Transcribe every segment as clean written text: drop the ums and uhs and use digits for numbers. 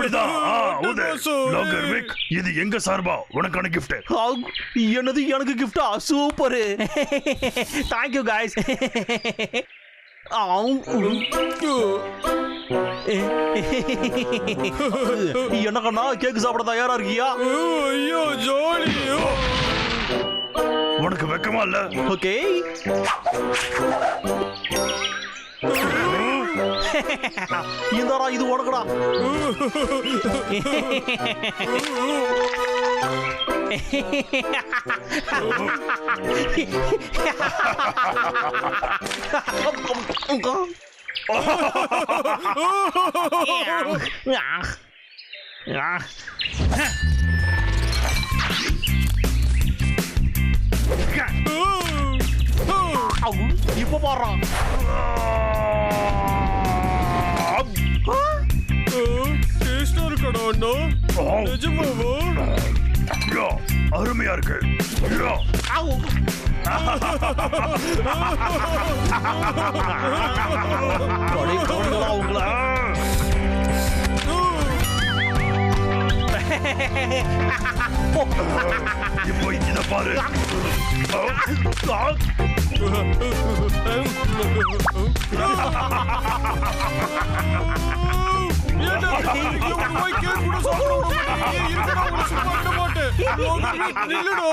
அப்படிதான் ஊது. லோகர் விக், இது எங்க சார்பா உனக்கான gift. என்னது எனக்கு கிஃப்டா? சூப்பர். Thank you guys. என்ன கண்ணா, கேக் சாப்பிட தயாரா இருக்கியா? ஐயோ ஜோலி. உனக்கு வெக்கமா இல்ல? ஓகே. இந்தாடா, இது உனக்குடா. இப்ப பாடுறான். டேஸ்டா இருக்கடா அண்ணா. நிஜமாவா? அருமையா இருக்கு. உங்களை இப்போ இத பாரு. போய் கேக் கூட சாப்பிட இருக்கடா, உன சும்மா விட மாட்டேன். நில்லுடா.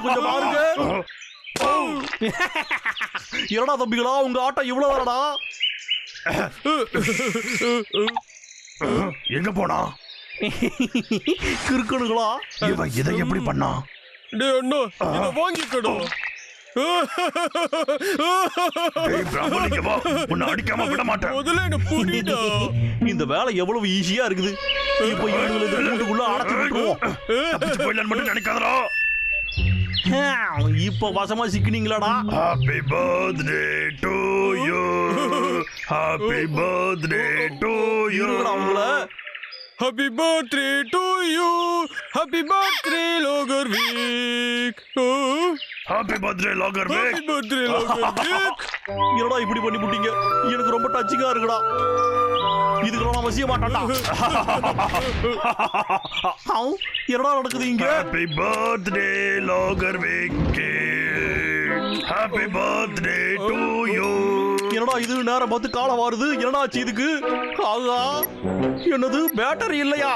கொஞ்சம் பாருங்க. என்னடா தம்பிகளா, உங்க ஆட்டம் இவ்வளவு வரடா. எங்க போனா கிறுக்கணுங்களா? இவன் இதை எப்படி பண்ணா? டேய் அண்ணா, இத வாங்கிக்கடா. உன்னை அடிக்காம விட மாட்டேன். முதல்ல என்ன புடிடா. இந்த வேலை எவ்வளவு ஈஸியா இருக்குது. இப்போ இவங்களை இந்த கூட்டுக்குள்ள அடைச்சு விட்டுருவோம். தப்பிச்சு போயிடலான்னு மட்டும் நினைக்காதடா. இப்ப வசமா சிக்கினீங்களாடா. Happy birthday to you. Happy birthday to you. அவங்கள Happy birthday to you. Happy birthday லோகர் வீக். ஹாப்பி பர்த்டே லோகர் Happy விக். birthday லோகர் வீக். என்னடா இப்படி பண்ணி புட்டீங்க? எனக்கு ரொம்ப டச்சிங்கா இருக்குடா. இதுக்கெல்லாம் நான் வசிய மாட்டேன்டா. என்னடா நடக்குது இங்க? ஹாப்பி பர்த்டே லோகர் விக். Happy birthday to you. என்னடா இது நேரம் பார்த்து காலம் வாருது? என்னடா ஆச்சு இதுக்கு? ஆகா, என்னது பேட்டரி இல்லையா?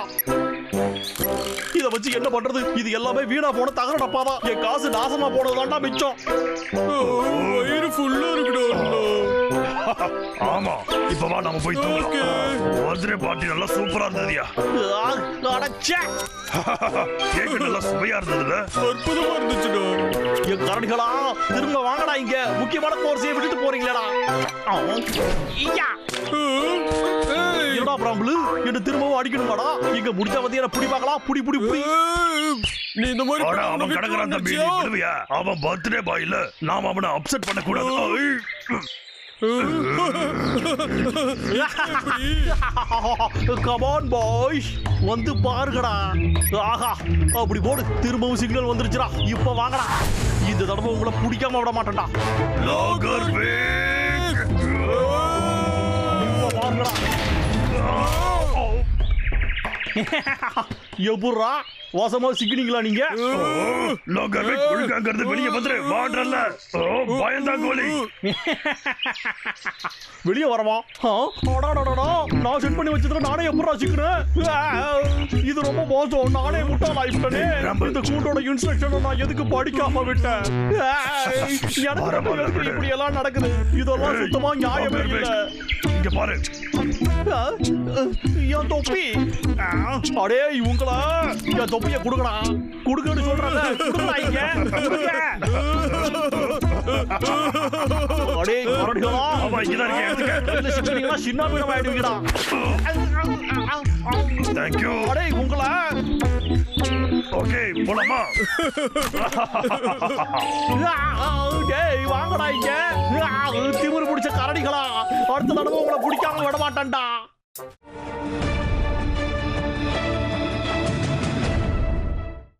இத வச்சு என்ன பண்றது? இது எல்லாமே வீணா போன தகர டப்பாதான். என் காசு நாசமா போனதுதான்டா மிச்சம். வயிறு ஃபுல்லா இருக்குடா அண்ணா. ஆமா, இப்ப வா நம்ம போய் தூங்கலாம். பர்த்டே பார்ட்டி நல்லா சூப்பரா இருந்ததுயா. அடச்சே, கேக் நல்லா சுவையா இருந்ததுல. அற்புதமா இருந்துச்சுடா. என் கரடிகளா, திரும்ப வாங்கடா இங்க. முக்கியமான கோர்ஸையை விட்டுட்டு போறீங்களேடா. என்னடா பிராம்பிள், என்ன திரும்பவும் அடிக்கணுமாடா? இங்க முடிச்சா வந்து என்ன புடி பார்க்கலாம். புடி புடி புடி. நீ இந்த மாதிரி அட, அவன் கடக்குறான் தம்பி, நீ விடுவியா? அவன் பர்த்டே பாய் இல்ல, நாம அவனை அப்செட் பண்ண கூடாது. Come on boys, வந்து பாருங்கடா. ஆஹா, அப்படி போடு. திரும்பவும் சிக்னல் வந்துருச்சுடா. இப்ப வாங்கடா. இந்த தடவை உங்களை பிடிக்காம விட மாட்டேன்டா. லோகர் விக். இப்ப பாருங்கடா. எப்படா வாசமா சிக்கினீங்களா நீங்க? லோகர் விக், ஒழுங்காங்கிறது வெளியே வந்துரு. வாடறல்ல. பயந்தா கோலி. வெளியே வரவா? நான் செட் பண்ணி வச்சதுல நானே எப்படா சிக்கிறேன்? இது ரொம்ப மோசம். நானே முட்டாளா ஆயிட்டேனே. இந்த கூட்டோட இன்ஸ்ட்ரக்ஷன் நான் எதுக்கு படிக்காம விட்டேன்? எனக்கு இப்படி எல்லாம் நடக்குது. இதெல்லாம் சுத்தமா நியாயமே இல்ல. இங்க பாரு. என் தொப்பி. அடே இவங்களா, என் தொப்பிய குடுக்கடா. குடுக்கன்னு சொல்றல. குடுக்கடா இங்க. குடுங்க. அடே கரடிகளா, அவன் இங்கதான் இருக்கேன், எடுத்துக்க. இந்த சிக்கனீங்களா சின்ன மீனம் ஆயிடுவீங்கடா. தேங்க்யூ. அடே உங்களா. ஓகே, போலாமா? டேய் வாங்கடா இங்க. திமிரு பிடிச்ச கரடிகளா, அடுத்த தடவை உங்களை பிடிக்காம விட மாட்டேன்டா.